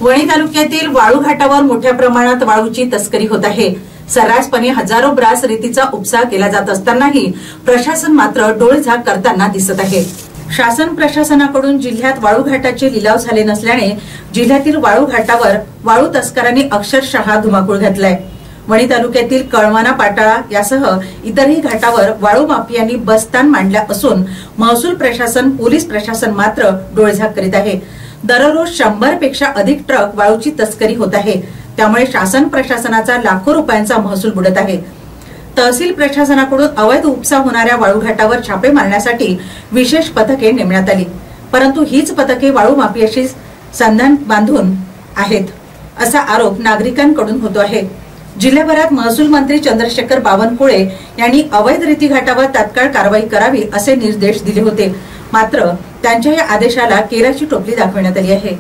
वणी तालुक्यातील वाळू घाटावर मोठ्या प्रमाणात वाळूची तस्करी होत आहे। सर्रासपणे हजारो ब्रास रेतीचा उपसा केला जात असतानाही प्रशासन मात्र डोळझाक करताना दिसत आहे। शासन प्रशासनाकडून जिल्ह्यात वाळू घाटाचे लिलाव झाले नसल्याने जिल्ह्यातील वाळू घाटावर वाळू तस्करांनी अक्षरशः धुमाकूळ घातलाय। वणी तालुक्यातील कळमाना पाटाळा यासह इतरही घाटावर वाळू माफियांनी बस्तान मांडल्या असून महसूल प्रशासन पोलीस प्रशासन मात्र डोळझाक करीत आहे। दररोज 100 पेक्षा अधिक ट्रक वाळूची तस्करी होत आहे, त्यामुळे शासन प्रशासनाचा लाखो रुपयांचा महसूल बुडत आहे। तहसील प्रशासनाकडून अवैध उपसा होणाऱ्या वाळू घाटावर छापे मारण्यासाठी विशेष पथके नेमण्यात आली, परंतु हीच पथके वाळू माफियाशी संधान बांधून आहेत असा आरोप नागरिकांकडून होतो आहे। जिल्ह्याभरात महसूल मंत्री चंद्रशेखर बावनकुळे यांनी अवैध रेती घाटावर तात्काळ कारवाई करावी असे निर्देश दिले होते, मात्र त्यांच्या या आदेशाला केराची टोपली दाखवण्यात आली आहे।